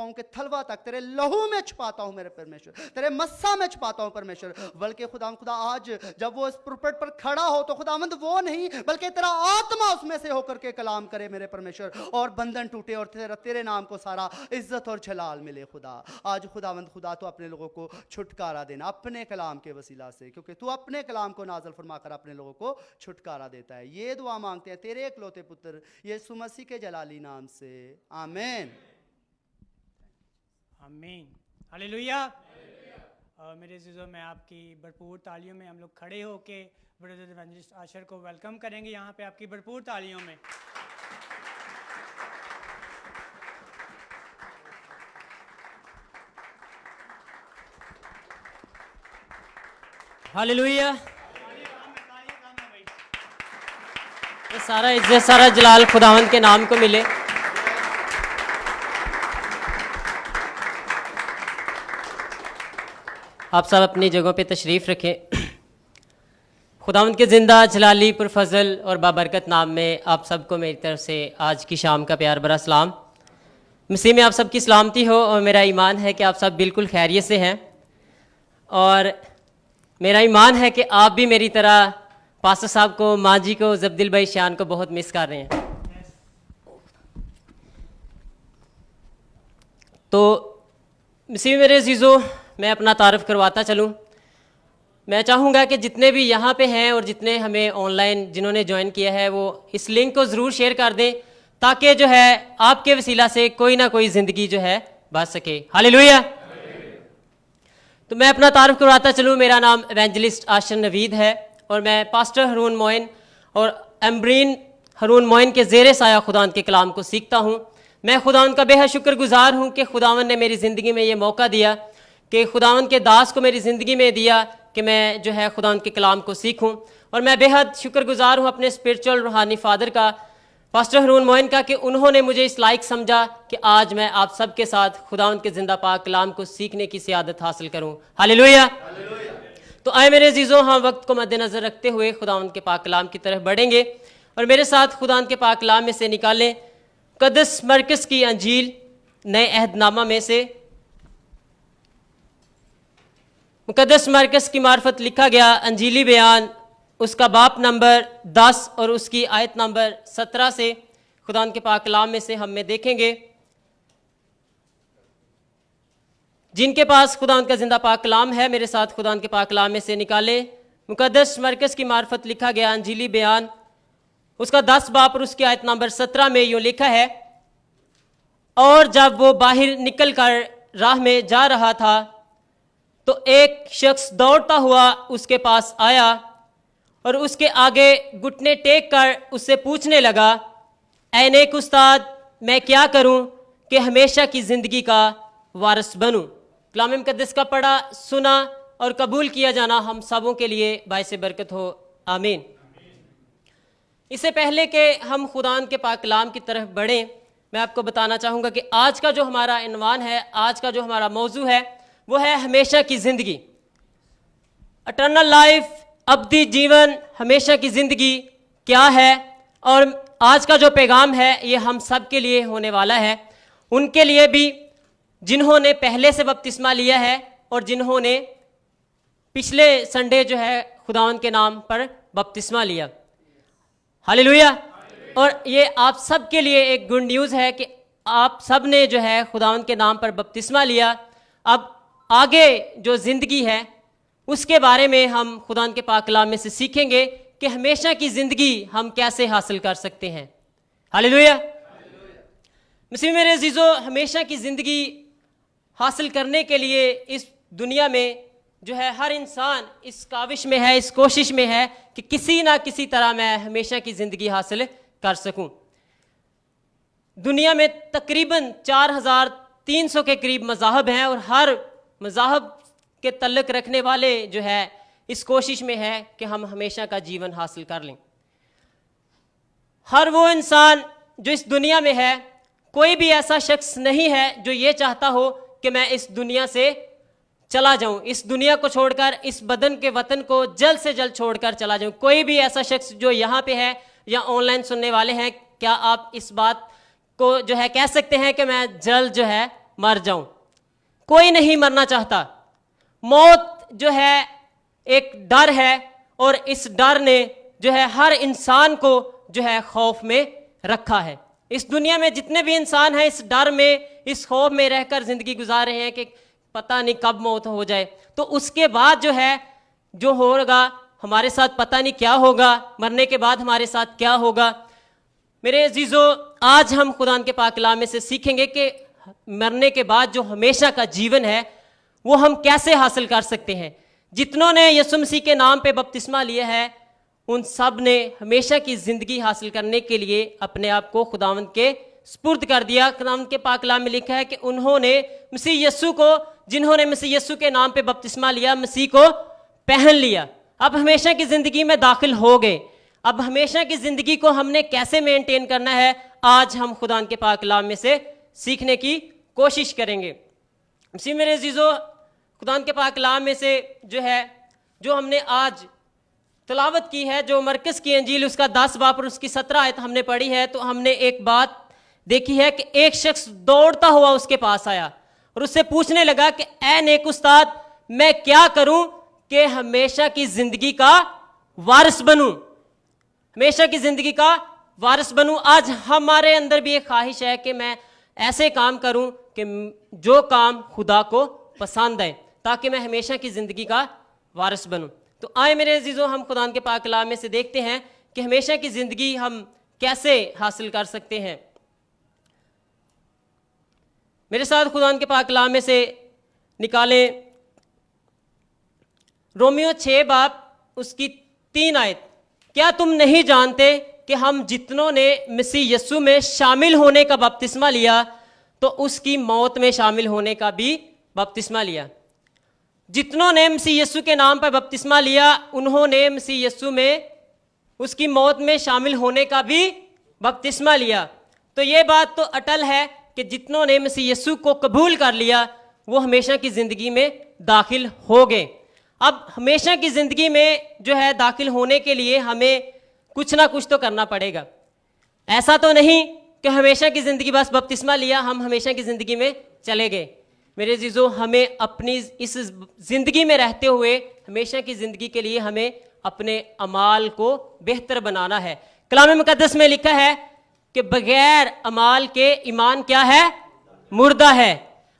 पाँव के थलवा तक तेरे लहू में छुपाता हूं मेरे परमेश्वर, तेरे मस्सा में छुपाता हूं परमेश्वर। बल्कि खुदा आज जब वो इस पुरपट पर खड़ा हो तो खुदावंद वो नहीं बल्कि तेरा आत्मा उसमें से होकर के कलाम करे मेरे परमेश्वर, और बंधन टूटे और तेरे नाम को सारा इज्जत और जलाल मिले। खुदा आज खुदावंद खुदा तो अपने लोगों को छुटकारा देना अपने कलाम के वसीला से, क्योंकि तू अपने कलाम को नाज़िल फरमाकर अपने लोगों को छुटकारा देता है। ये दुआ मांगते हैं तेरे इकलौते पुत्र यीशु मसीह के जलाली नाम से, आमीन आमीन हालेलुया। मेरे अज़ीज़ों, मैं आपकी भरपूर तालियों में हम लोग खड़े होके ब्रदर इवेंजलिस्ट आशर को वेलकम करेंगे यहाँ पे आपकी भरपूर तालियों में। हालेलुया। ये सारा इज्जत सारा जलाल खुदावंद के नाम को मिले। आप सब अपनी जगहों पे तशरीफ़ रखें। खुदावंद के ज़िंदा जलाली पुरफज़ल और बाबरकत नाम में आप सबको मेरी तरफ से आज की शाम का प्यार भरा सलाम। मसीह में आप सबकी सलामती हो, और मेरा ईमान है कि आप सब बिल्कुल खैरियत से हैं, और मेरा ईमान है कि आप भी मेरी तरह पास्टर साहब को, माँ जी को, जब्दिल भाई शान को बहुत मिस कर रहे हैं। तो मसीह मेरे अज़ीज़ों, मैं अपना तारफ़ करवाता चलूँ। मैं चाहूँगा कि जितने भी यहाँ पे हैं और जितने हमें ऑनलाइन जिन्होंने ज्वाइन किया है वो इस लिंक को ज़रूर शेयर कर दें, ताकि जो है आपके वसीला से कोई ना कोई ज़िंदगी जो है बच सके। हालेलुया। तो मैं अपना तारफ़ करवाता चलूँ। मेरा नाम इवेंजलिस्ट आशर नवीद है, और मैं पास्टर हारून मोइन और एम्ब्रीन हारून मोइन के ज़ेरे साया खुदावंद के कलाम को सीखता हूँ। मैं खुदावंद का बेहद शुक्रगुजार हूँ कि खुदावंद ने मेरी ज़िंदगी में ये मौका दिया, कि खुदावंद के दास को मेरी ज़िंदगी में दिया कि मैं जो है खुदावंद के कलाम को सीखूं। और मैं बेहद शुक्रगुजार हूँ अपने स्पिरिचुअल रूहानी फादर का, पास्टर हारून मोइन का, कि उन्होंने मुझे इस लायक समझा कि आज मैं आप सबके साथ खुदावंद के ज़िंदा पाक कलाम को सीखने की सियादत हासिल करूँ। हालेलुया। तो आए मेरे अज़ीज़ों, हम वक्त को मद्देनज़र रखते हुए खुदावंद के पाक कलाम की तरफ बढ़ेंगे, और मेरे साथ खुदावंद के पाक कलाम में से निकालें मुक़द्दस मरकज़ की अंजील नए अहदनामा में से। मुक़द्दस मरकज़ की मार्फत लिखा गया अंजीली बयान, उसका बाप नंबर 10 और उसकी आयत नंबर 17 से खुदावंद के पाक कलाम में से हम में देखेंगे। जिनके पास खुदावंद का जिंदा पाक कलाम है, मेरे साथ खुदावंद के पाक कलाम में से निकाले मुक़द्दस मरकज़ की मार्फत लिखा गया अंजीली बयान, उसका 10 बाप और उसकी आयत नंबर 17 में यूँ लिखा है, और जब वो बाहर निकल कर राह में जा रहा था तो एक शख्स दौड़ता हुआ उसके पास आया और उसके आगे घुटने टेक कर उससे पूछने लगा, ऐ नेक उस्ताद, मैं क्या करूं कि हमेशा की ज़िंदगी का वारिस बनूं। कलाम मुक़द्दस का पढ़ा, सुना और कबूल किया जाना हम सबों के लिए बाइस बरकत हो, आमीन। इससे पहले कि हम खुदावंद के पाक कलाम की तरफ बढ़ें, मैं आपको बताना चाहूँगा कि आज का जो हमारा इन्वान है, आज का जो हमारा मौजू है, वो है हमेशा की ज़िंदगी, इटर्नल लाइफ, अब्दी जीवन, हमेशा की ज़िंदगी क्या है। और आज का जो पैगाम है ये हम सब के लिए होने वाला है, उनके लिए भी जिन्होंने पहले से बपतिस्मा लिया है और जिन्होंने पिछले संडे जो है खुदावंद के नाम पर बपतिस्मा लिया। हालेलुया। और ये आप सब के लिए एक गुड न्यूज़ है कि आप सब ने जो है खुदावंद के नाम पर बपतिस्मा लिया। अब आगे जो ज़िंदगी है उसके बारे में हम खुदावंद के पाक कलाम में से सीखेंगे कि हमेशा की ज़िंदगी हम कैसे हासिल कर सकते हैं। हालेलुया। मसीह मेरे अज़ीज़ों, हमेशा की ज़िंदगी हासिल करने के लिए इस दुनिया में जो है हर इंसान इस काविश में है, इस कोशिश में है कि किसी ना किसी तरह मैं हमेशा की ज़िंदगी हासिल कर सकूं। दुनिया में तकरीबन 4300 के करीब मज़ाहब हैं, और हर मज़ाहब के तल्लुक़ रखने वाले जो है इस कोशिश में है कि हम हमेशा का जीवन हासिल कर लें। हर वो इंसान जो इस दुनिया में है, कोई भी ऐसा शख्स नहीं है जो ये चाहता हो कि मैं इस दुनिया से चला जाऊं, इस दुनिया को छोड़कर, इस बदन के वतन को जल्द से जल्द छोड़कर चला जाऊं। कोई भी ऐसा शख्स जो यहाँ पे है या ऑनलाइन सुनने वाले हैं, क्या आप इस बात को जो है कह सकते हैं कि मैं जल्द जो है मर जाऊं। कोई नहीं मरना चाहता। मौत जो है एक डर है, और इस डर ने जो है हर इंसान को जो है खौफ में रखा है। इस दुनिया में जितने भी इंसान हैं इस डर में, इस खौफ में रहकर जिंदगी गुजार रहे हैं कि पता नहीं कब मौत हो जाए, तो उसके बाद जो है जो होगा हमारे साथ पता नहीं क्या होगा, मरने के बाद हमारे साथ क्या होगा। मेरे अजीजों, आज हम खुदान के पाक कलाम में से सीखेंगे कि मरने के बाद जो हमेशा का जीवन है वो हम कैसे हासिल कर सकते हैं। जितनों ने यीशु मसीह के नाम पे बपतिस्मा लिया है उन सब ने हमेशा की ज़िंदगी हासिल करने के लिए अपने आप को खुदावंद के स्पुर्द कर दिया। खुदावंद के पाक कलाम में लिखा है कि उन्होंने मसीह यीशु को, जिन्होंने मसीह यीशु के नाम पे बपतिस्मा लिया, मसीह को पहन लिया। अब हमेशा की ज़िंदगी में दाखिल हो गए। अब हमेशा की ज़िंदगी को हमने कैसे मेंटेन करना है, आज हम खुदावंद के पाक कलाम में से सीखने की कोशिश करेंगे। इसी मेरे अजीज़ों, खुदावंद के पाक कलाम में से जो हमने आज तिलावत की है, जो मरकज़ की अंजील उसका 10 बाब और उसकी 17 आयत हमने पढ़ी है, तो हमने एक बात देखी है कि एक शख्स दौड़ता हुआ उसके पास आया और उससे पूछने लगा कि ऐ नेक उस्ताद, मैं क्या करूं कि हमेशा की जिंदगी का वारिस बनूं, हमेशा की जिंदगी का वारिस बनूं। आज हमारे अंदर भी एक ख्वाहिश है कि मैं ऐसे काम करूं कि जो काम खुदा को पसंद है, ताकि मैं हमेशा की जिंदगी का वारिस बनूं। तो आए मेरे अजीजों, हम खुदा के पाक कलाम में से देखते हैं कि हमेशा की जिंदगी हम कैसे हासिल कर सकते हैं। मेरे साथ खुदा के पाक कलाम में से निकालें रोमियो 6 बाब उसकी 3 आयत। क्या तुम नहीं जानते कि हम जितनों ने मसीह यीशु में शामिल होने का बपतिस्मा लिया तो उसकी मौत में शामिल होने का भी बपतिस्मा लिया। जितनों ने मसीह यीशु के नाम पर बपतिस्मा लिया उन्होंने मसीह यीशु में उसकी मौत में शामिल होने का भी बपतिस्मा लिया। तो ये बात तो अटल है कि जितनों ने मसीह यीशु को कबूल कर लिया वो हमेशा की ज़िंदगी में दाखिल हो गए। अब हमेशा की ज़िंदगी में जो है दाखिल होने के लिए हमें कुछ ना कुछ तो करना पड़ेगा। ऐसा तो नहीं कि हमेशा की ज़िंदगी बस बपतिस्मा लिया हम हमेशा की ज़िंदगी में चले गए। मेरे जीजो, हमें अपनी इस ज़िंदगी में रहते हुए हमेशा की ज़िंदगी के लिए हमें अपने अमाल को बेहतर बनाना है। कलाम मुकद्दस में लिखा है कि बगैर अमाल के ईमान क्या है? मुर्दा है।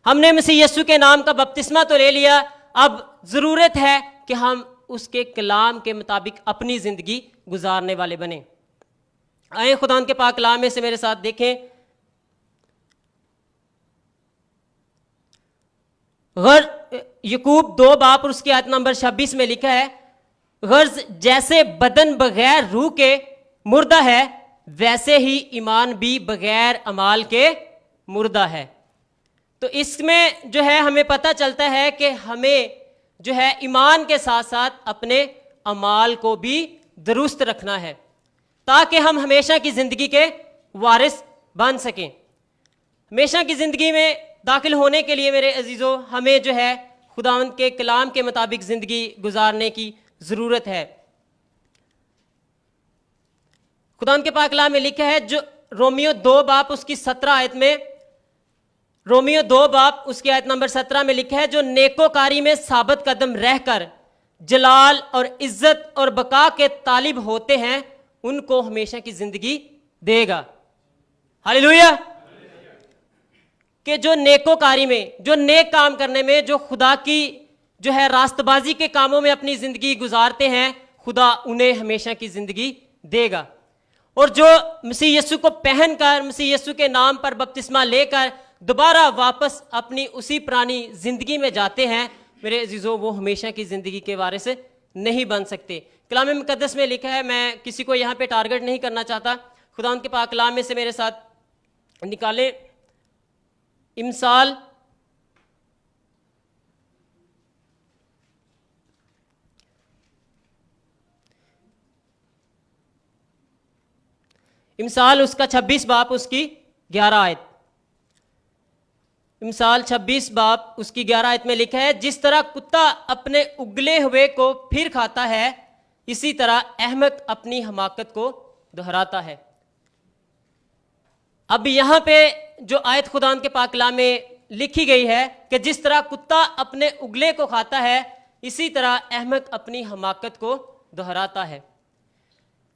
हमने मसीह यीशु के नाम का बपतिस्मा तो ले लिया, अब ज़रूरत है कि हम उसके कलाम के मुताबिक अपनी ज़िंदगी गुजारने वाले बने। आए खुदा के पाक कलाम में से मेरे साथ देखें, यकूब 2 बाब उसकी आयत नंबर 26 में लिखा है, गर्ज जैसे बदन बगैर रूह के मुर्दा है वैसे ही ईमान भी बगैर अमाल के मुर्दा है। तो इसमें जो है हमें पता चलता है कि हमें जो है ईमान के साथ साथ अपने अमाल को भी दुरुस्त रखना है ताकि हम हमेशा की ज़िंदगी के वारिस बन सकें। हमेशा की ज़िंदगी में दाखिल होने के लिए मेरे अजीज़ों हमें जो है खुदावंद के कलाम के मुताबिक ज़िंदगी गुजारने की ज़रूरत है। खुदावंद के पाक कलाम में लिखा है, जो रोमियो 2 बाब उसकी 17 आयत में, रोमियो 2 बाब उसकी आयत नंबर 17 में लिखा है, जो नेकोकारी में साबित कदम रहकर जलाल और इज्जत और बका के तालिब होते हैं उनको हमेशा की ज़िंदगी देगा। हालेलुया। कि जो नेकोकारी में, जो नेक काम करने में, जो खुदा की जो है रास्तबाजी के कामों में अपनी ज़िंदगी गुजारते हैं, खुदा उन्हें हमेशा की ज़िंदगी देगा। और जो मसीह यीशु को पहनकर मसीह यीशु के नाम पर बपतिस्मा लेकर दोबारा वापस अपनी उसी पुरानी ज़िंदगी में जाते हैं, मेरे अजीज़ों, वो हमेशा की ज़िंदगी के वारिस नहीं बन सकते। कलाम मुकद्दस में लिखा है, मैं किसी को यहाँ पे टारगेट नहीं करना चाहता, खुदा के पाक कलाम में से मेरे साथ निकालें इमसाल उसका 26 बाब उसकी 11 आयत। इमसाल 26 बाब उसकी 11 आयत में लिखा है, जिस तरह कुत्ता अपने उगले हुए को फिर खाता है इसी तरह अहमक अपनी हमाकत को दोहराता है। अब यहाँ पे जो आयत खुदा के पाक कलाम में लिखी गई है कि जिस तरह कुत्ता अपने उगले को खाता है, इसी तरह अहमक अपनी हमाकत को दोहराता है।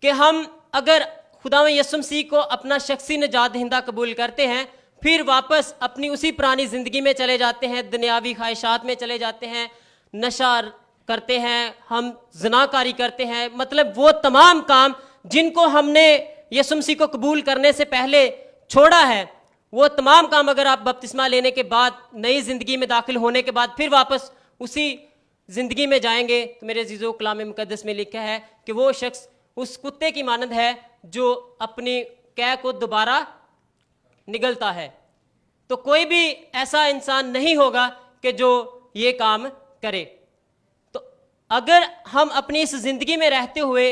कि हम अगर खुदावंद यीशु मसीह को अपना शख्सी निजात दहिंदा कबूल करते हैं, फिर वापस अपनी उसी पुरानी ज़िंदगी में चले जाते हैं, दुनियावी ख्वाहिशात में चले जाते हैं, नशा करते हैं, हम ज़िनाकारी करते हैं, मतलब वो तमाम काम जिनको हमने यीशु मसीह को कबूल करने से पहले छोड़ा है, वो तमाम काम अगर आप बपतिस्मा लेने के बाद, नई ज़िंदगी में दाखिल होने के बाद फिर वापस उसी ज़िंदगी में जाएंगे, तो मेरे अज़ीज़ों, कलाम मुक़द्दस में लिखा है कि वो शख्स उस कुत्ते की मानद है जो अपनी कै को दोबारा निगलता है। तो कोई भी ऐसा इंसान नहीं होगा कि जो ये काम करे। तो अगर हम अपनी इस ज़िंदगी में रहते हुए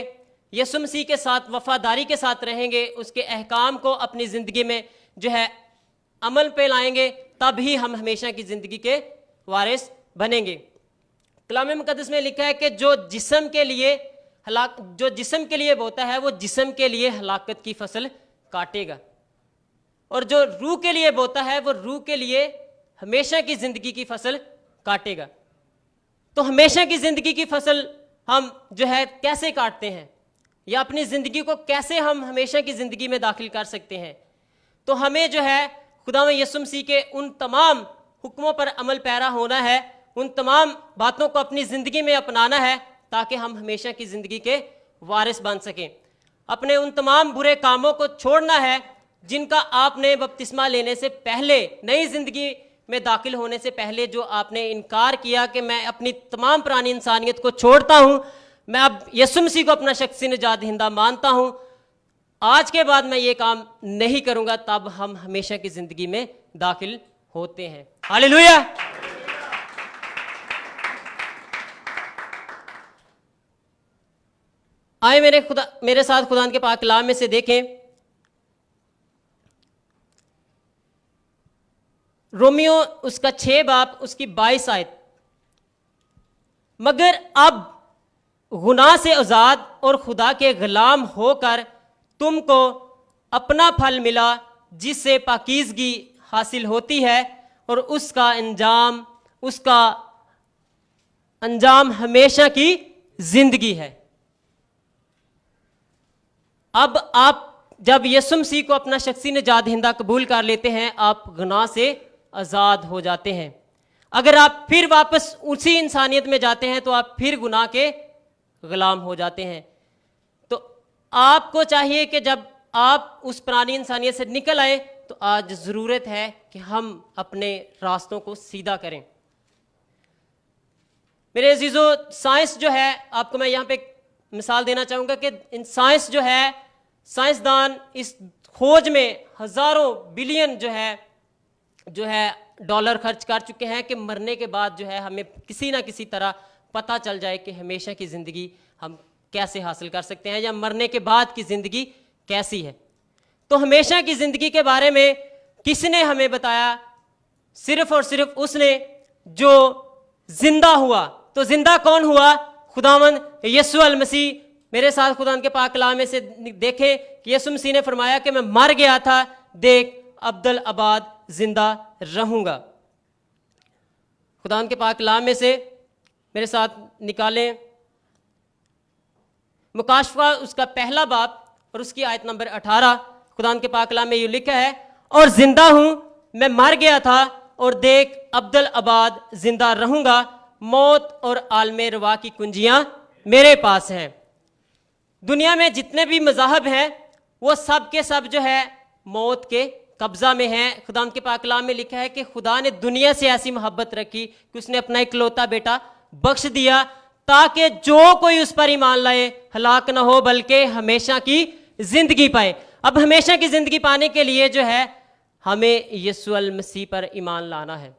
यीशु मसीह के साथ वफादारी के साथ रहेंगे, उसके अहकाम को अपनी ज़िंदगी में जो है अमल पे लाएंगे, तब ही हम हमेशा की ज़िंदगी के वारिस बनेंगे। कलाम मुक़द्दस में लिखा है कि जो जिस्म के लिए बोता है, वो जिस्म के लिए हलाकत की फसल काटेगा, और जो रूह के लिए बोता है, वो रूह के लिए हमेशा की ज़िंदगी की फसल काटेगा। तो हमेशा की ज़िंदगी की फसल हम जो है कैसे काटते हैं, या अपनी ज़िंदगी को कैसे हम हमेशा की ज़िंदगी में दाखिल कर सकते हैं? तो हमें जो है खुदावंद यीशु मसीह के उन तमाम हुक्मों पर अमल पैरा होना है, उन तमाम बातों को अपनी ज़िंदगी में अपनाना है, ताकि हम हमेशा की ज़िंदगी के वारिस बन सकें। अपने उन तमाम बुरे कामों को छोड़ना है जिनका आपने बपतिस्मा लेने से पहले, नई ज़िंदगी में दाखिल होने से पहले जो आपने इनकार किया कि मैं अपनी तमाम पुरानी इंसानियत को छोड़ता हूँ, मैं अब यीशु मसीह को अपना शख्सी निजात दहिंदा मानता हूँ, आज के बाद मैं ये काम नहीं करूँगा, तब हम हमेशा की ज़िंदगी में दाखिल होते हैं। हालेलुया। आए मेरे साथ खुदा के पाक कलाम में से देखें, रोमियो उसका 6 बाब उसकी 22 आयत। मगर अब गुनाह से आज़ाद और खुदा के गुलाम होकर तुमको अपना फल मिला, जिससे पाकीज़गी हासिल होती है, और उसका अंजाम हमेशा की जिंदगी है। अब आप जब यीशु मसीह को अपना शख्सी निजात दहिंदा कबूल कर लेते हैं, आप गुनाह से आज़ाद हो जाते हैं। अगर आप फिर वापस उसी इंसानियत में जाते हैं, तो आप फिर गुनाह के गुलाम हो जाते हैं। तो आपको चाहिए कि जब आप उस पुरानी इंसानियत से निकल आए, तो आज ज़रूरत है कि हम अपने रास्तों को सीधा करें। मेरे अजीज़ों, साइंस जो है, आपको मैं यहाँ पे मिसाल देना चाहूँगा कि इन साइंस जो है, साइंसदान इस खोज में हज़ारों बिलियन जो है डॉलर खर्च कर चुके हैं कि मरने के बाद जो है हमें किसी ना किसी तरह पता चल जाए कि हमेशा की ज़िंदगी हम कैसे हासिल कर सकते हैं, या मरने के बाद की ज़िंदगी कैसी है। तो हमेशा की ज़िंदगी के बारे में किसने हमें बताया? सिर्फ और सिर्फ उसने जो जिंदा हुआ। तो जिंदा कौन हुआ? खुदावंद यीशु अल मसीह। मेरे साथ खुदा के पाक कलाम में से देखें कि यीशु मसीह ने फरमाया कि मैं मर गया था, देख अब्दुल अबाद जिंदा रहूंगा। खुदा के पाक कलाम में से मेरे साथ निकालें मुकाशफा उसका 1 बाब और उसकी आयत नंबर 18। खुदा के पाक कलाम में ये लिखा है, और जिंदा हूं, मैं मर गया था, और देख अब्दुल अबाद जिंदा रहूंगा, मौत और आलमे रवा की कुंजियां मेरे पास हैं। दुनिया में जितने भी मज़ाहब हैं, वो सब के सब जो है मौत के कब्जा में हैं। खुदा के पाक कलाम में लिखा है कि खुदा ने दुनिया से ऐसी मोहब्बत रखी कि उसने अपना इकलौता बेटा बख्श दिया, ताकि जो कोई उस पर ईमान लाए हलाक ना हो, बल्कि हमेशा की जिंदगी पाए। अब हमेशा की जिंदगी पाने के लिए जो है हमें यीशु अल मसीह पर ईमान लाना है।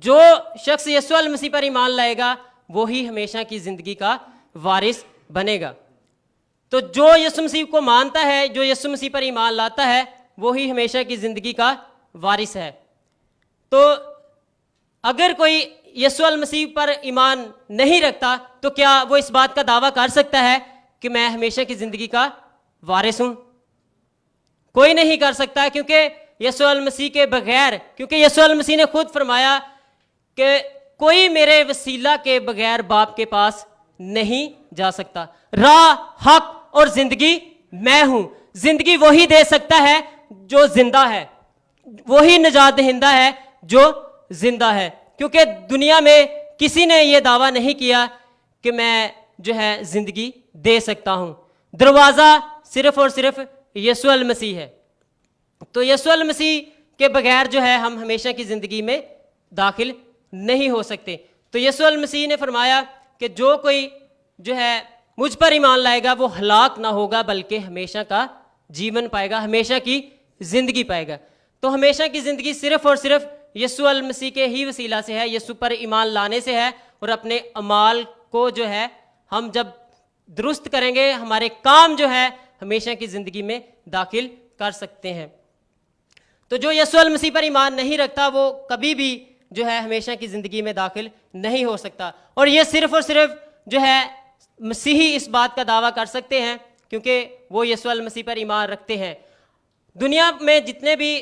जो शख्स यीशु अल मसीह पर ईमान लाएगा, वो ही हमेशा की जिंदगी का वारिस बनेगा। तो जो यीशु मसीह को मानता है, जो यीशु मसीह पर ईमान लाता है, वो ही हमेशा की जिंदगी का वारिस है। तो अगर कोई यीशु अल मसीह पर ईमान नहीं रखता, तो क्या वो इस बात का दावा कर सकता है कि मैं हमेशा की जिंदगी का वारिस हूं? कोई नहीं कर सकता, क्योंकि यीशु मसीह के बगैर, क्योंकि यीशु मसीह ने खुद फरमाया कि कोई मेरे वसीला के बगैर बाप के पास नहीं जा सकता। राह, हक और जिंदगी मैं हूं। जिंदगी वही दे सकता है जो जिंदा है, वही निजात दहिंदा है जो जिंदा है, क्योंकि दुनिया में किसी ने यह दावा नहीं किया कि मैं जो है जिंदगी दे सकता हूं। दरवाजा सिर्फ और सिर्फ यीशु मसीह है। तो यीशु मसीह के बगैर जो है हम हमेशा की जिंदगी में दाखिल नहीं हो सकते। तो यीशु मसीह ने फरमाया कि जो कोई जो है मुझ पर ईमान लाएगा वो हलाक ना होगा बल्कि हमेशा का जीवन पाएगा, हमेशा की जिंदगी पाएगा। तो हमेशा की जिंदगी सिर्फ और सिर्फ यीशु मसीह के ही वसीला से है, यीशु पर ईमान लाने से है। और अपने अमाल को जो है हम जब दुरुस्त करेंगे, हमारे काम जो है हमेशा की जिंदगी में दाखिल कर सकते हैं। तो जो यीशु मसीह पर ईमान नहीं रखता वो कभी भी जो है हमेशा की जिंदगी में दाखिल नहीं हो सकता। और ये सिर्फ और सिर्फ जो है मसीही इस बात का दावा कर सकते हैं क्योंकि वो यीशु मसीह पर ईमान रखते हैं। दुनिया में जितने भी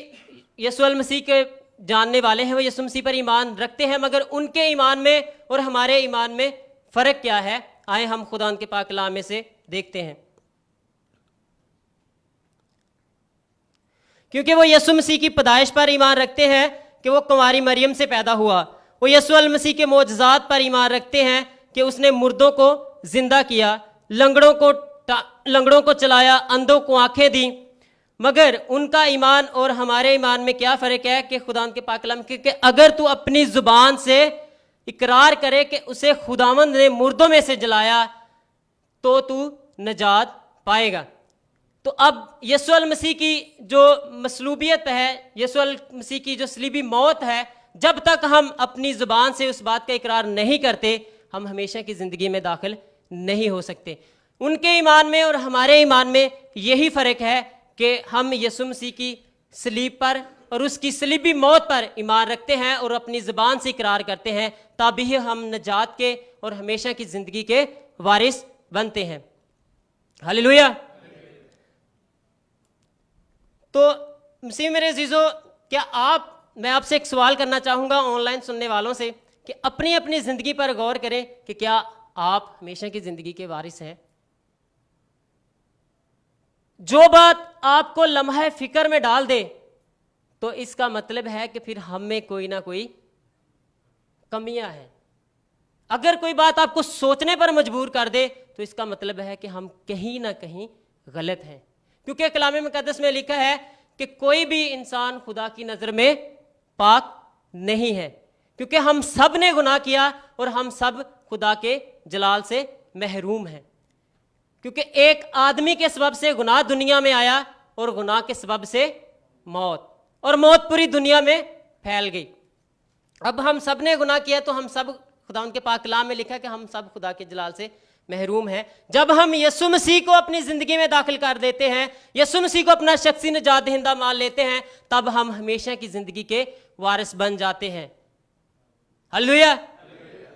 यीशु मसीह के जानने वाले हैं वो यीशु मसीह पर ईमान रखते हैं, मगर उनके ईमान में और हमारे ईमान में फ़र्क क्या है, आए हम खुदा के पाक कलाम में से देखते हैं। क्योंकि वो यीशु मसीह की पैदाइश पर ईमान रखते हैं कि वो कुंवारी मरियम से पैदा हुआ। वो यीशु मसीह के मोजज़ात पर ईमान रखते हैं कि उसने मुर्दों को जिंदा किया, लंगड़ों को चलाया, अंधों को आंखें दी। मगर उनका ईमान और हमारे ईमान में क्या फ़र्क है कि खुदा के पाक कलाम के अगर तू अपनी ज़ुबान से इकरार करे कि उसे खुदावंद ने मुर्दों में से जलाया तो तू नजात पाएगा। तो अब यीशु मसीह की जो मसलूबियत है, यीशु मसीह की जो सलीबी मौत है, जब तक हम अपनी ज़ुबान से उस बात का इकरार नहीं करते हम हमेशा की ज़िंदगी में दाखिल नहीं हो सकते। उनके ईमान में और हमारे ईमान में यही फ़र्क है कि हम यीशु मसीह की सलीब पर और उसकी सलीबी मौत पर ईमान रखते हैं और अपनी ज़ुबान से इकरार करते हैं, तभी हम नजात के और हमेशा की ज़िंदगी के वारिस बनते हैं। हालेलुया। तो मसीह मेरे अजीज़ों, क्या मैं आपसे एक सवाल करना चाहूँगा ऑनलाइन सुनने वालों से कि अपनी अपनी ज़िंदगी पर गौर करें कि क्या आप हमेशा की ज़िंदगी के वारिस हैं। जो बात आपको लम्हा फिक्र में डाल दे तो इसका मतलब है कि फिर हम में कोई ना कोई कमियां हैं। अगर कोई बात आपको सोचने पर मजबूर कर दे तो इसका मतलब है कि हम कहीं ना कहीं गलत हैं, क्योंकि कलाम मुकद्दस में लिखा है कि कोई भी इंसान खुदा की नज़र में पाक नहीं है, क्योंकि हम सब ने गुनाह किया और हम सब खुदा के जलाल से महरूम हैं। क्योंकि एक आदमी के सबब से गुनाह दुनिया में आया और गुनाह के सबब से मौत, और मौत पूरी दुनिया में फैल गई। अब हम सब ने गुनाह किया तो हम सब, खुदा उनके पाक कलाम में लिखा कि हम सब खुदा के जलाल से महरूम हैं। जब हम यीशु मसीह को अपनी ज़िंदगी में दाखिल कर देते हैं, यीशु मसीह को अपना शख्सी निजात दहिंदा मान लेते हैं, तब हम हमेशा की ज़िंदगी के वारिस बन जाते हैं। हालेलुया।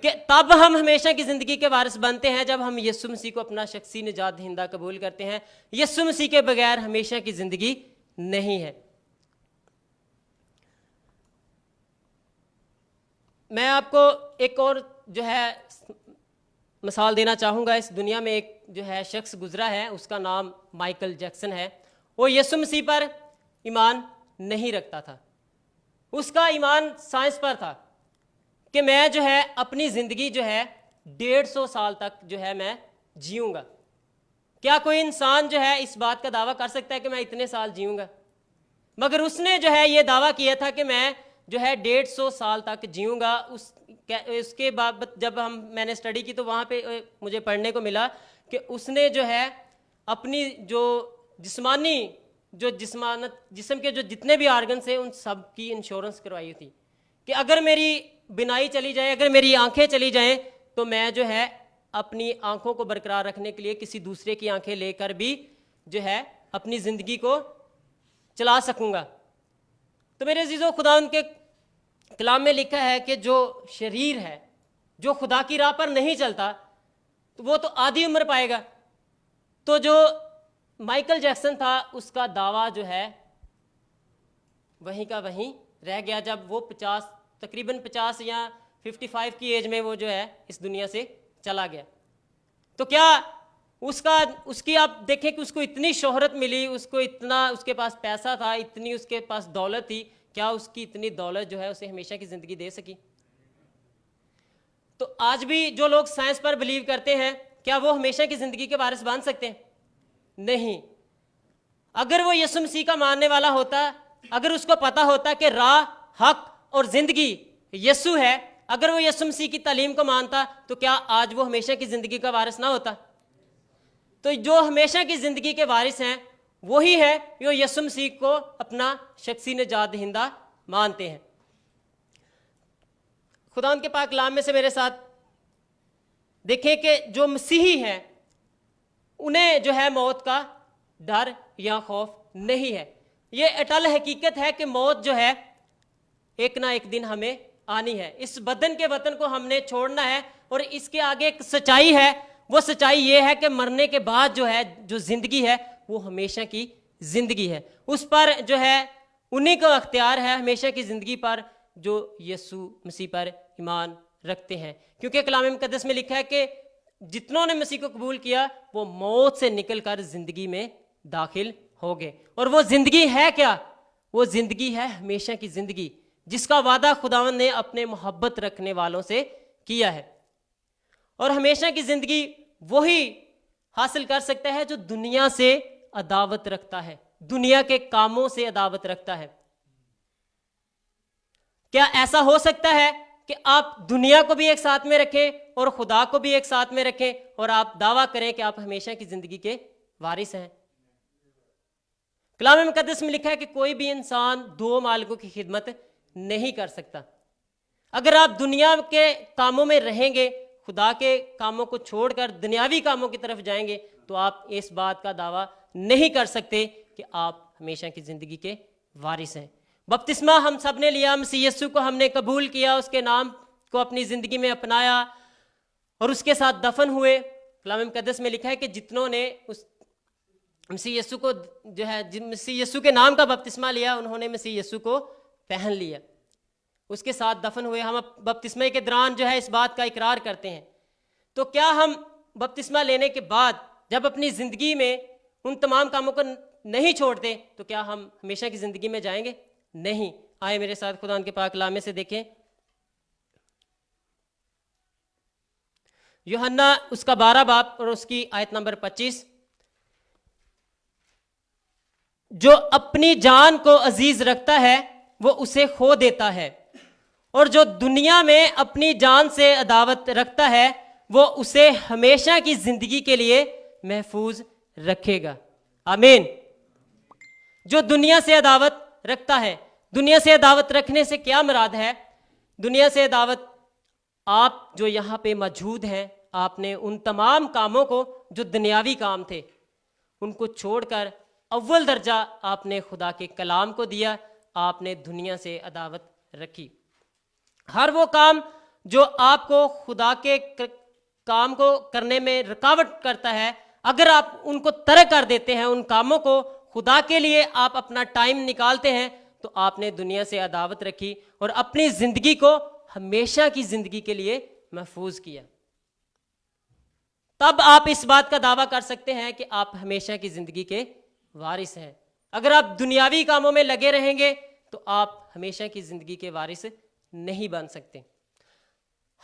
कि तब हम हमेशा की ज़िंदगी के वारिस बनते हैं जब हम यीशु मसीह को अपना शख्सी निजात दहिंदा कबूल करते हैं। यीशु मसीह के बगैर हमेशा की ज़िंदगी नहीं है। मैं आपको एक और जो है मिसाल देना चाहूँगा। इस दुनिया में एक जो है शख्स गुजरा है, उसका नाम माइकल जैक्सन है। वो यीशु मसीह पर ईमान नहीं रखता था, उसका ईमान साइंस पर था कि मैं जो है अपनी ज़िंदगी जो है 150 साल तक जो है मैं जीऊँगा। क्या कोई इंसान जो है इस बात का दावा कर सकता है कि मैं इतने साल जीऊँगा? मगर उसने जो है ये दावा किया था कि मैं जो है 150 साल तक जीऊँगा। उसके बाद जब मैंने स्टडी की तो वहाँ पे मुझे पढ़ने को मिला कि उसने जो है अपनी जो जिस्म के जो जितने भी आर्गन्स हैं उन सब की इंश्योरेंस करवाई थी कि अगर मेरी बिनाई चली जाए, अगर मेरी आंखें चली जाएं, तो मैं जो है अपनी आंखों को बरकरार रखने के लिए किसी दूसरे की आंखें लेकर भी जो है अपनी ज़िंदगी को चला सकूँगा। तो मेरे अजीज़ों, खुदा उनके कलाम में लिखा है कि जो शरीर है जो खुदा की राह पर नहीं चलता तो वो तो आधी उम्र पाएगा। तो जो माइकल जैक्सन था उसका दावा जो है वहीं का वहीं रह गया जब वो 50 तकरीबन 50 या 55 की एज में वो जो है इस दुनिया से चला गया। तो क्या उसकी आप देखें कि उसको इतनी शोहरत मिली, उसको इतना उसके पास पैसा था, इतनी उसके पास दौलत थी, क्या उसकी इतनी दौलत जो है उसे हमेशा की जिंदगी दे सकी? तो आज भी जो लोग साइंस पर बिलीव करते हैं, क्या वो हमेशा की जिंदगी के वारिस बन सकते हैं? नहीं। अगर वो यीशु मसीह का मानने वाला होता, अगर उसको पता होता कि राह, हक और जिंदगी यीशु है, अगर वो यीशु मसीह की तालीम को मानता, तो क्या आज वो हमेशा की जिंदगी का वारिस ना होता? तो जो हमेशा की जिंदगी के वारिस हैं वही है जो यीशु मसीह को अपना शख्सी निजात दहिंदा मानते हैं। खुदा के पाक कलाम में से मेरे साथ देखें कि जो मसीही हैं उन्हें जो है मौत का डर या खौफ नहीं है। ये अटल हकीकत है कि मौत जो है एक ना एक दिन हमें आनी है। इस बदन के वतन को हमने छोड़ना है और इसके आगे एक सच्चाई है। वो सच्चाई ये है कि मरने के बाद जो है जो जिंदगी है वो हमेशा की जिंदगी है। उस पर जो है उन्हीं का अख्तियार है हमेशा की जिंदगी पर जो यीशु मसीह पर ईमान रखते हैं। क्योंकि कलाम मुकद्दस में लिखा है कि जितनों ने मसीह को कबूल किया वो मौत से निकलकर जिंदगी में दाखिल हो गए। और वो जिंदगी है क्या? वो जिंदगी है हमेशा की जिंदगी जिसका वादा खुदावंद ने अपने मोहब्बत रखने वालों से किया है। और हमेशा की जिंदगी वही हासिल कर सकता है जो दुनिया से अदावत रखता है, दुनिया के कामों से अदावत रखता है। क्या ऐसा हो सकता है कि आप दुनिया को भी एक साथ में रखें और खुदा को भी एक साथ में रखें और आप दावा करें कि आप हमेशा की जिंदगी के वारिस हैं? कलाम मुकद्दस में लिखा है कि कोई भी इंसान दो मालिकों की खिदमत नहीं कर सकता। अगर आप दुनिया के कामों में रहेंगे, खुदा के कामों को छोड़कर दुनियावी कामों की तरफ जाएंगे, तो आप इस बात का दावा नहीं कर सकते कि आप हमेशा की जिंदगी के वारिस हैं। बपतिस्मा हम सब ने लिया, मसीह यीशु को हमने कबूल किया, उसके नाम को अपनी जिंदगी में अपनाया और उसके साथ दफन हुए। कलाम मुकद्दस में लिखा है कि जितनों ने उस मसीह यीशु को जो है मसीह यीशु के नाम का बपतिस्मा लिया, उन्होंने मसीह यीशु को पहन लिया, उसके साथ दफन हुए। हम बपतिस्मे के दौरान जो है इस बात का इकरार करते हैं। तो क्या हम बपतिस्मा लेने के बाद जब अपनी जिंदगी में उन तमाम कामों को नहीं छोड़ते तो क्या हम हमेशा की जिंदगी में जाएंगे? नहीं। आए मेरे साथ खुदा के पाक कलाम में से देखें, यूहन्ना उसका 12 बाब और उसकी आयत नंबर 25। जो अपनी जान को अजीज रखता है वो उसे खो देता है, और जो दुनिया में अपनी जान से अदावत रखता है वो उसे हमेशा की जिंदगी के लिए महफूज रखेगा। आमीन। जो दुनिया से अदावत रखता है, दुनिया से अदावत रखने से क्या मुराद है? दुनिया से अदावत, आप जो यहाँ पे मौजूद हैं, आपने उन तमाम कामों को जो दुनियावी काम थे उनको छोड़कर अव्वल दर्जा आपने खुदा के कलाम को दिया, आपने दुनिया से अदावत रखी। हर वो काम जो आपको खुदा के काम को करने में रुकावट करता है, अगर आप उनको तरक कर देते हैं, उन कामों को खुदा के लिए आप अपना टाइम निकालते हैं, तो आपने दुनिया से अदावत रखी और अपनी जिंदगी को हमेशा की जिंदगी के लिए महफूज किया। तब आप इस बात का दावा कर सकते हैं कि आप हमेशा की जिंदगी के वारिस हैं। अगर आप दुनियावी कामों में लगे रहेंगे तो आप हमेशा की जिंदगी के वारिस नहीं बन सकते।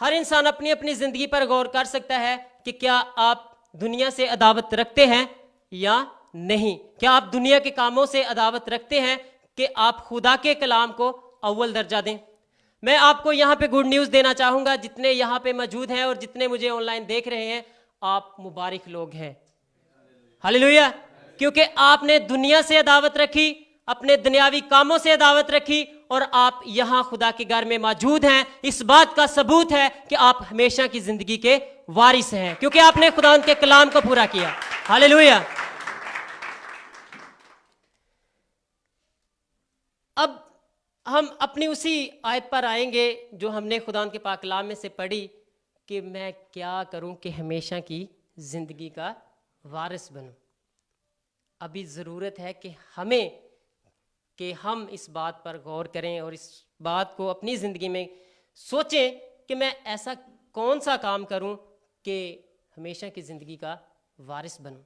हर इंसान अपनी अपनी जिंदगी पर गौर कर सकता है कि क्या आप दुनिया से अदावत रखते हैं या नहीं। क्या आप दुनिया के कामों से अदावत रखते हैं कि आप खुदा के कलाम को अव्वल दर्जा दें। मैं आपको यहाँ पे गुड न्यूज़ देना चाहूँगा, जितने यहाँ पे मौजूद हैं और जितने मुझे ऑनलाइन देख रहे हैं, आप मुबारक लोग हैं। हालेलुया। क्योंकि आपने दुनिया से अदावत रखी, अपने दुनियावी कामों से अदावत रखी और आप यहाँ खुदा के घर में मौजूद हैं। इस बात का सबूत है कि आप हमेशा की जिंदगी के वारिस हैं, क्योंकि आपने खुदा के कलाम को पूरा किया। हालेलुया। अब हम अपनी उसी आयत पर आएंगे जो हमने खुदा के पाक कलाम में से पढ़ी कि मैं क्या करूं कि हमेशा की जिंदगी का वारिस बनूं। अभी ज़रूरत है कि हमें कि हम इस बात पर गौर करें और इस बात को अपनी ज़िंदगी में सोचें कि मैं ऐसा कौन सा काम करूं कि हमेशा की ज़िंदगी का वारिस बनूं।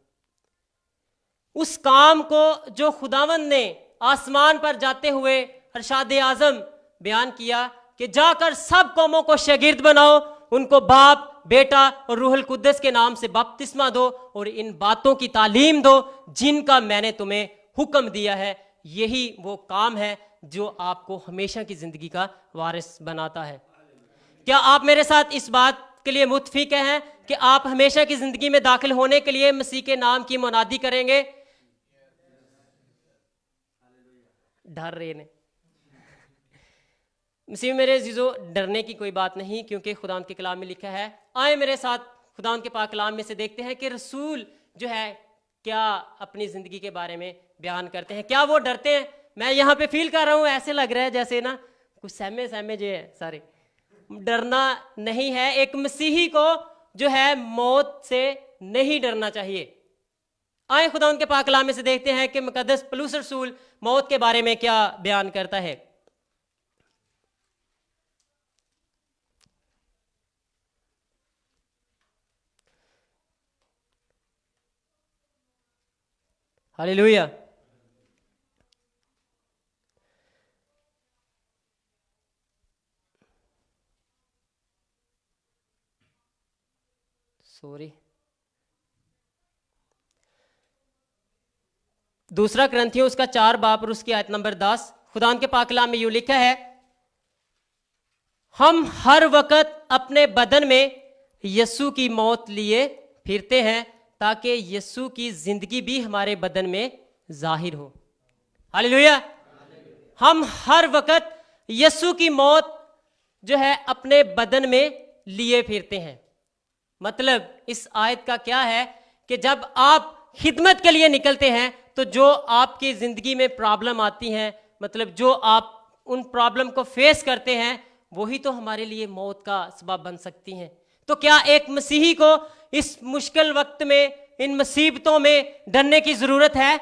उस काम को जो खुदावंद ने आसमान पर जाते हुए अरशाद आज़म बयान किया कि जाकर सब कौमों को शागिर्द बनाओ, उनको बाप, बेटा और रूहुल कुद्दस के नाम से बपतिस्मा दो और इन बातों की तालीम दो जिनका मैंने तुम्हें हुक्म दिया है। यही वो काम है जो आपको हमेशा की ज़िंदगी का वारिस बनाता है। क्या आप मेरे साथ इस बात के लिए मुत्फिक हैं कि आप हमेशा की ज़िंदगी में दाखिल होने के लिए मसीह के नाम की मुनादी करेंगे? डर रहे ने मसीह मेरे अजीजों, डरने की कोई बात नहीं, क्योंकि खुदा के कलाम में लिखा है। आए मेरे साथ खुदा के पाक कलाम में से देखते हैं कि रसूल जो है क्या अपनी ज़िंदगी के बारे में बयान करते हैं। क्या वो डरते हैं? मैं यहाँ पे फील कर रहा हूँ, ऐसे लग रहा है जैसे ना कुछ सहमे सहमे जो है सारे। डरना नहीं है। एक मसीही को जो है मौत से नहीं डरना चाहिए। आए खुदा के पाक कलाम में से देखते हैं कि मुकद्दस पौलुस रसूल मौत के बारे में क्या बयान करता है। हालेलुया। सॉरी, दूसरा ग्रंथियों उसका 4 बाब और उसकी आयत नंबर 10 खुदा के पाक कलाम में यूं लिखा है, हम हर वक्त अपने बदन में यीशु की मौत लिए फिरते हैं ताकि यीशु की जिंदगी भी हमारे बदन में जाहिर हो। हालेलुया। हम हर वक्त यीशु की मौत जो है अपने बदन में लिए फिरते हैं। मतलब इस आयत का क्या है कि जब आप खिदमत के लिए निकलते हैं तो जो आपकी जिंदगी में प्रॉब्लम आती हैं, मतलब जो आप उन प्रॉब्लम को फेस करते हैं, वही तो हमारे लिए मौत का सबब बन सकती हैं। तो क्या एक मसीही को इस मुश्किल वक्त में, इन मुसीबतों में डरने की जरूरत है?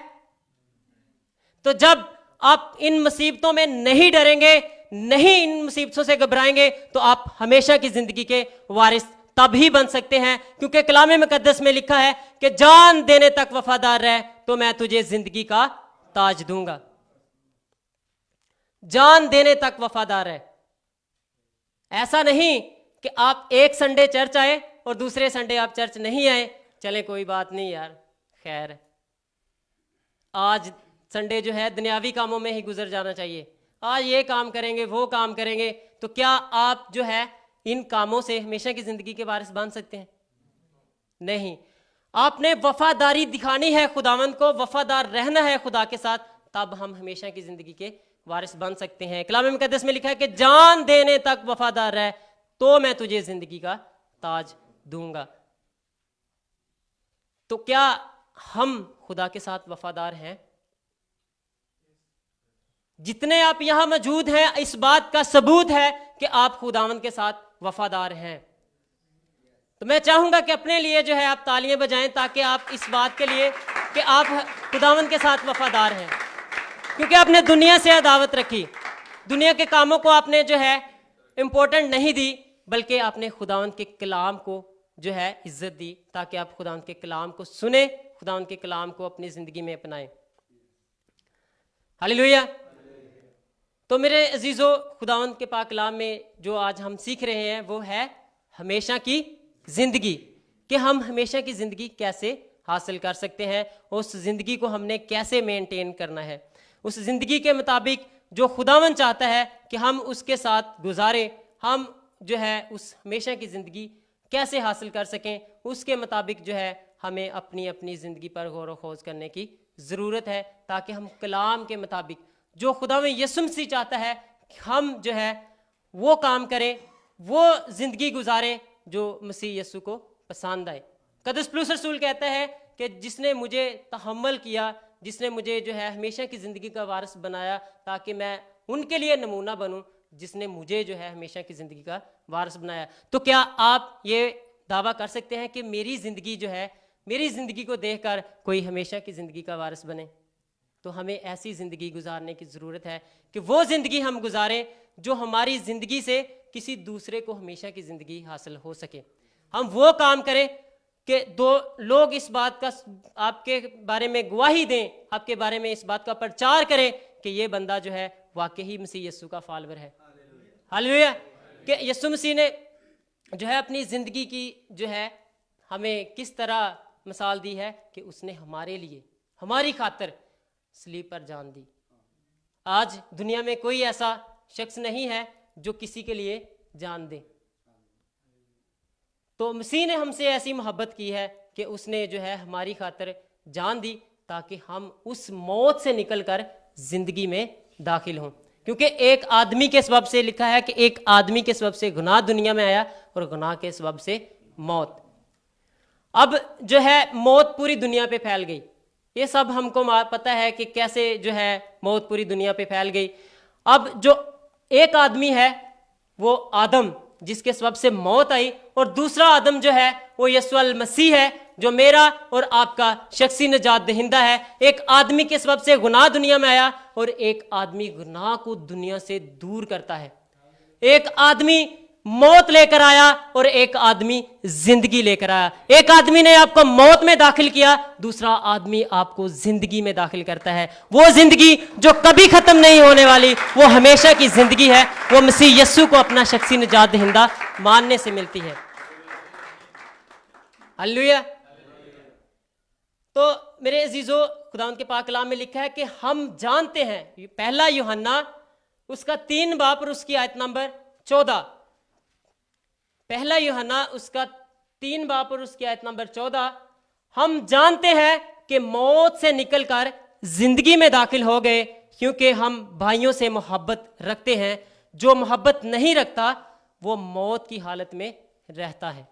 तो जब आप इन मुसीबतों में नहीं डरेंगे, नहीं इन मुसीबतों से घबराएंगे, तो आप हमेशा की जिंदगी के वारिस तभी बन सकते हैं, क्योंकि कलाम मुकद्दस में लिखा है कि जान देने तक वफादार रह तो मैं तुझे जिंदगी का ताज दूंगा। जान देने तक वफादार है। ऐसा नहीं कि आप एक संडे चर्च आए और दूसरे संडे आप चर्च नहीं आए, चले कोई बात नहीं यार, खैर आज संडे जो है दुनियावी कामों में ही गुजर जाना चाहिए, आज ये काम करेंगे वो काम करेंगे। तो क्या आप जो है इन कामों से हमेशा की जिंदगी के वारिस बन सकते हैं? नहीं। आपने वफादारी दिखानी है, खुदावंद को वफादार रहना है खुदा के साथ, तब हम हमेशा की जिंदगी के वारिस बन सकते हैं। कलाम मुकद्दस में लिखा है कि जान देने तक वफादार रह तो मैं तुझे जिंदगी का ताज दूंगा। तो क्या हम खुदा के साथ वफादार हैं? जितने आप यहां मौजूद हैं, इस बात का सबूत है कि आप खुदावंद के साथ वफादार हैं। तो मैं चाहूंगा कि अपने लिए जो है आप तालियां बजाएं, ताकि आप इस बात के लिए कि आप खुदावंद के साथ वफादार हैं, क्योंकि आपने दुनिया से अदावत रखी, दुनिया के कामों को आपने जो है इंपॉर्टेंट नहीं दी, बल्कि आपने खुदावंद के कलाम को जो है इज्जत दी, ताकि आप खुदावंद के कलाम को सुने, खुदावंद के कलाम को अपनी जिंदगी में अपनाएं। हालेलुया। तो मेरे अजीजों, खुदावंद के पाक कलाम में जो आज हम सीख रहे हैं वो है हमेशा की जिंदगी, कि हम हमेशा की जिंदगी कैसे हासिल कर सकते हैं, उस जिंदगी को हमने कैसे मेंटेन करना है, उस जिंदगी के मुताबिक जो खुदावंद चाहता है कि हम उसके साथ गुजारें, हम जो है उस हमेशा की जिंदगी कैसे हासिल कर सकें, उसके मुताबिक जो है हमें अपनी अपनी जिंदगी पर गौर व खोज करने की ज़रूरत है, ताकि हम कलाम के मुताबिक जो खुदावंद यीशु मसीह चाहता है हम जो है वो काम करें, वो जिंदगी गुजारें जो मसीह यीशु को पसंद आए। कदस पौलुस रसूल कहता है कि जिसने मुझे तहम्मुल किया, जिसने मुझे जो है हमेशा की ज़िंदगी का वारिस बनाया, ताकि मैं उनके लिए नमूना बनूं, जिसने मुझे जो है हमेशा की ज़िंदगी का वारिस बनाया। तो क्या आप ये दावा कर सकते हैं कि मेरी ज़िंदगी जो है, मेरी ज़िंदगी को देखकर कोई हमेशा की ज़िंदगी का वारिस बने? तो हमें ऐसी ज़िंदगी गुजारने की ज़रूरत है कि वो ज़िंदगी हम गुजारें जो हमारी ज़िंदगी से किसी दूसरे को हमेशा की ज़िंदगी हासिल हो सके। हम वो काम करें कि दो लोग इस बात का आपके बारे में गवाही दें, आपके बारे में इस बात का प्रचार करें कि ये बंदा जो है वाकई ही मसीह यीशु का फॉलोअर है। हालेलुया। कि यीशु मसीह ने जो है अपनी ज़िंदगी की जो है हमें किस तरह मिसाल दी है कि उसने हमारे लिए, हमारी खातिर सलीब पर जान दी। आज दुनिया में कोई ऐसा शख्स नहीं है जो किसी के लिए जान दे। तो मसीह ने हमसे ऐसी मोहब्बत की है कि उसने जो है हमारी खातिर जान दी ताकि हम उस मौत से निकलकर जिंदगी में दाखिल हों। क्योंकि एक आदमी के सबब से लिखा है कि एक आदमी के सबब से गुनाह दुनिया में आया और गुनाह के सबब से मौत। अब जो है मौत पूरी दुनिया पे फैल गई। ये सब हमको पता है कि कैसे जो है मौत पूरी दुनिया पे फैल गई। अब जो एक आदमी है वो आदम, जिसके सबब से मौत आई, और दूसरा आदम जो है वो यीशु अल मसीह है जो मेरा और आपका शख्सी निजात दहिंदा है। एक आदमी के सबब से गुनाह दुनिया में आया और एक आदमी गुनाह को दुनिया से दूर करता है। एक आदमी मौत लेकर आया और एक आदमी जिंदगी लेकर आया। एक आदमी ने आपको मौत में दाखिल किया, दूसरा आदमी आपको जिंदगी में दाखिल करता है। वो जिंदगी जो कभी खत्म नहीं होने वाली, वो हमेशा की जिंदगी है। वो मसीह यीशु को अपना शख्सी निजात दहिंदा मानने से मिलती है। हालेलुया। तो मेरे अजीजों, खुदावंद के पाक कलाम में लिखा है कि हम जानते हैं, पहला यूहन्ना उसका 3 बाब और उसकी आयत नंबर 14, पहला यूहन्ना उसका 3 बाब और उसकी आयत नंबर 14, हम जानते हैं कि मौत से निकलकर जिंदगी में दाखिल हो गए क्योंकि हम भाइयों से मोहब्बत रखते हैं। जो मोहब्बत नहीं रखता वो मौत की हालत में रहता है।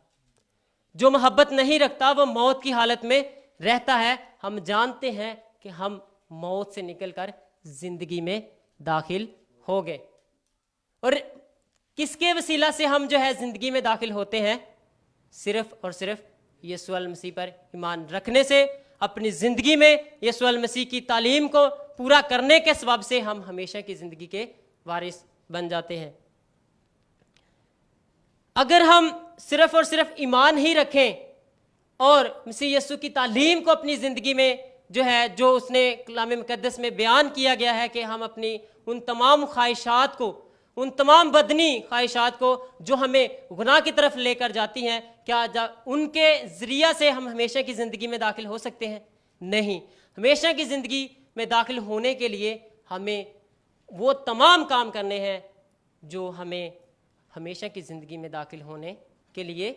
जो मोहब्बत नहीं रखता वो मौत की हालत में रहता है। हम जानते हैं कि हम मौत से निकलकर जिंदगी में दाखिल हो गए। और किसके वसीला से हम जो है जिंदगी में दाखिल होते हैं? सिर्फ और सिर्फ यीशु अल मसीह पर ईमान रखने से। अपनी जिंदगी में यीशु अल मसीह की तालीम को पूरा करने के सबब से हम हमेशा की जिंदगी के वारिस बन जाते हैं। अगर हम सिर्फ और सिर्फ ईमान ही रखें और मसीह यीशु की तालीम को अपनी ज़िंदगी में जो है, जो उसने कलाम मुकद्दस में बयान किया गया है कि हम अपनी उन तमाम ख्वाहिशात को, उन तमाम बदनी ख्वाहिशात को जो हमें गुनाह की तरफ लेकर जाती हैं, क्या उनके ज़रिया से हम हमेशा की ज़िंदगी में दाखिल हो सकते हैं? नहीं। हमेशा की ज़िंदगी में दाखिल होने के लिए हमें वो तमाम काम करने हैं जो हमें हमेशा की ज़िंदगी में दाखिल होने के लिए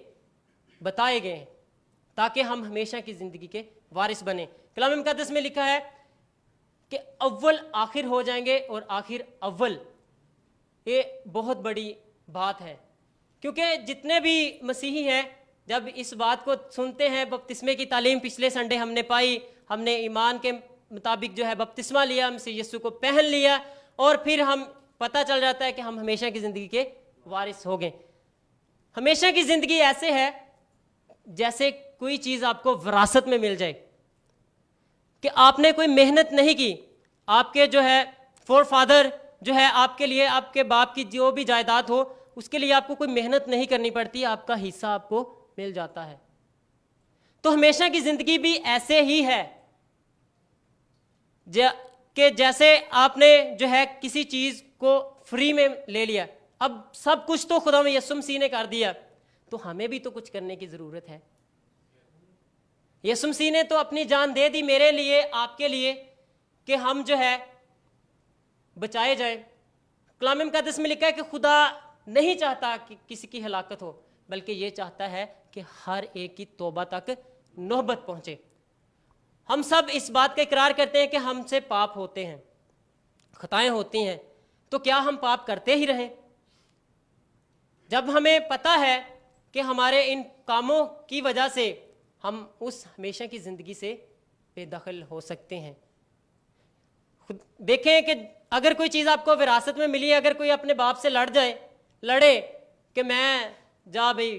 बताए गए हैं, ताकि हम हमेशा की ज़िंदगी के वारिस बने। कलाम मुकद्दस में लिखा है कि अव्वल आखिर हो जाएंगे और आखिर अव्वल। ये बहुत बड़ी बात है, क्योंकि जितने भी मसीही हैं जब इस बात को सुनते हैं, बपतिस्मे की तालीम पिछले संडे हमने पाई, हमने ईमान के मुताबिक जो है बपतिस्मा लिया, मसीह यीशु को पहन लिया, और फिर हम पता चल जाता है कि हम हमेशा की ज़िंदगी के वारिस हो गए। हमेशा की ज़िंदगी ऐसे है जैसे कोई चीज़ आपको विरासत में मिल जाए, कि आपने कोई मेहनत नहीं की, आपके जो है फोर फादर जो है आपके लिए, आपके बाप की जो भी जायदाद हो उसके लिए आपको कोई मेहनत नहीं करनी पड़ती, आपका हिस्सा आपको मिल जाता है। तो हमेशा की ज़िंदगी भी ऐसे ही है कि जैसे आपने जो है किसी चीज़ को फ्री में ले लिया, अब सब कुछ तो खुदा में यीशु मसीह ने कर दिया, तो हमें भी तो कुछ करने की ज़रूरत है। यीशु मसीह ने तो अपनी जान दे दी मेरे लिए, आपके लिए, कि हम जो है बचाए जाए। कलाम मुकद्दस में लिखा है कि खुदा नहीं चाहता कि किसी की हलाकत हो, बल्कि ये चाहता है कि हर एक की तौबा तक नौबत पहुंचे। हम सब इस बात का इकरार करते हैं कि हमसे पाप होते हैं, खताएं होती हैं, तो क्या हम पाप करते ही रहें? जब हमें पता है कि हमारे इन कामों की वजह से हम उस हमेशा की ज़िंदगी से बेदखल हो सकते हैं। देखें कि अगर कोई चीज़ आपको विरासत में मिली है, अगर कोई अपने बाप से लड़े कि मैं जा भाई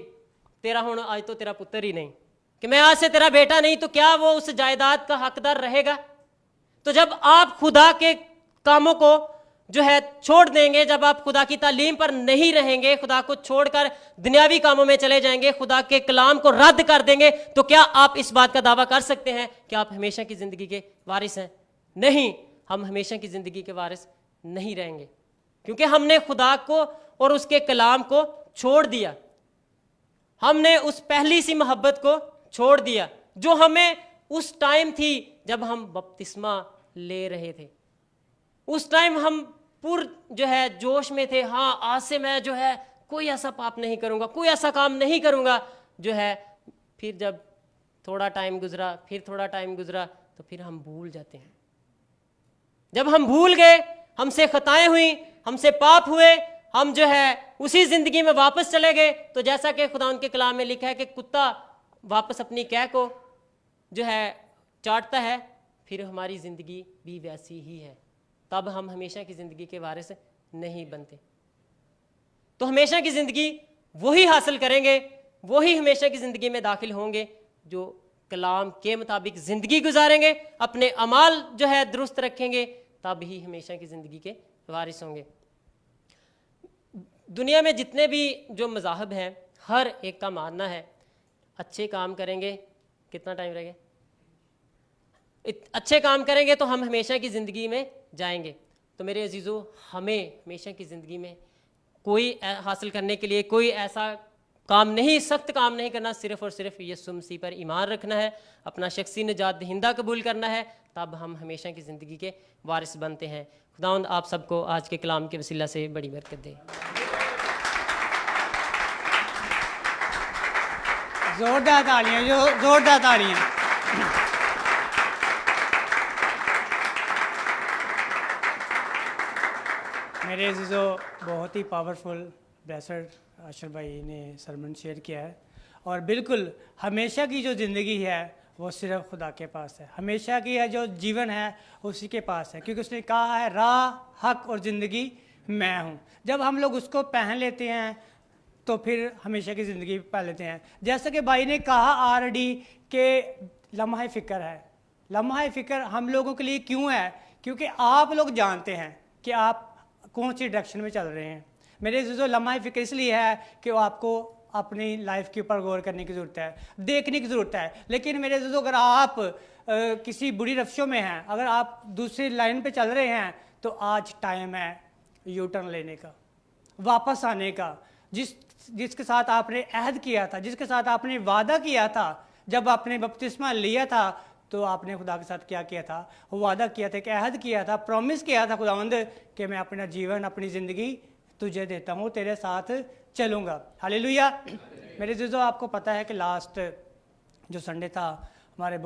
तेरा हूँ आज तो तेरा पुत्र ही नहीं, कि मैं आज से तेरा बेटा नहीं, तो क्या वो उस जायदाद का हकदार रहेगा? तो जब आप खुदा के कामों को जो है छोड़ देंगे, जब आप खुदा की तालीम पर नहीं रहेंगे, खुदा को छोड़कर दुनियावी कामों में चले जाएंगे, खुदा के कलाम को रद्द कर देंगे, तो क्या आप इस बात का दावा कर सकते हैं कि आप हमेशा की जिंदगी के वारिस हैं? नहीं, हम हमेशा की जिंदगी के वारिस नहीं रहेंगे, क्योंकि हमने खुदा को और उसके कलाम को छोड़ दिया। हमने उस पहली सी मोहब्बत को छोड़ दिया जो हमें उस टाइम थी जब हम बपतिस्मा ले रहे थे। उस टाइम हम पूर्ण जो है जोश में थे, हाँ आज से मैं जो है कोई ऐसा पाप नहीं करूंगा, कोई ऐसा काम नहीं करूंगा जो है। फिर जब थोड़ा टाइम गुजरा, फिर थोड़ा टाइम गुजरा, तो फिर हम भूल जाते हैं। जब हम भूल गए, हमसे खताएं हुई, हमसे पाप हुए, हम जो है उसी जिंदगी में वापस चले गए, तो जैसा कि खुदा उनके कलाम में लिखा है कि कुत्ता वापस अपनी कैं को जो है चाटता है, फिर हमारी जिंदगी भी वैसी ही है। तब हम हमेशा की ज़िंदगी के वारिस नहीं बनते। तो हमेशा की ज़िंदगी वही हासिल करेंगे, वही हमेशा की ज़िंदगी में दाखिल होंगे जो कलाम के मुताबिक ज़िंदगी गुजारेंगे, अपने अमाल जो है दुरुस्त रखेंगे, तब ही हमेशा की ज़िंदगी के वारिस होंगे। दुनिया में जितने भी जो मज़ाहब हैं, हर एक का मानना है अच्छे काम करेंगे, कितना टाइम रह गया, अच्छे काम करेंगे तो हम हमेशा की ज़िंदगी में जाएंगे। तो मेरे अजीज़ों, हमें हमेशा की ज़िंदगी में कोई हासिल करने के लिए कोई ऐसा काम नहीं, सख्त काम नहीं करना, सिर्फ़ और सिर्फ यीशु मसीह पर ईमान रखना है, अपना शख्सी निजात दहिंदा कबूल करना है, तब हम हमेशा की ज़िंदगी के वारिस बनते हैं। खुदावंद आप सबको आज के कलाम के वसीला से बड़ी बरकत दे। जोरदार तालियां, जोरदार तालियां। मेरे अजीज़ों, बहुत ही पावरफुल ब्लेसड आशर भाई ने सरमन शेयर किया है, और बिल्कुल हमेशा की जो ज़िंदगी है वो सिर्फ खुदा के पास है। हमेशा की है जो जीवन है उसी के पास है, क्योंकि उसने कहा है राह, हक और ज़िंदगी मैं हूँ। जब हम लोग उसको पहन लेते हैं तो फिर हमेशा की ज़िंदगी पा लेते हैं। जैसा कि भाई ने कहा ऑलरेडी के लम्हा फ़िक्र है। लम्हा फ़िक्र हम लोगों के लिए क्यों है? क्योंकि आप लोग जानते हैं कि आप कौन सी डायरेक्शन में चल रहे हैं। मेरे जो लम्हा फ़िक्र इसलिए है कि वो आपको अपनी लाइफ के ऊपर गौर करने की ज़रूरत है, देखने की ज़रूरत है। लेकिन मेरे जो अगर आप किसी बुरी रफ्शों में हैं, अगर आप दूसरी लाइन पे चल रहे हैं, तो आज टाइम है यू टर्न लेने का, वापस आने का। जिसके साथ आपने अहद किया था, जिसके साथ आपने वादा किया था, जब आपने बपतिस्मा लिया था तो आपने खुदा के साथ क्या किया था? वो वादा किया था, कि अहद किया था, प्रॉमिस किया था खुदावंद कि मैं अपना जीवन, अपनी ज़िंदगी तुझे देता हूँ, तेरे साथ चलूँगा। हालेलुया। मेरे जीजो, आपको पता है कि लास्ट जो संडे था हमारे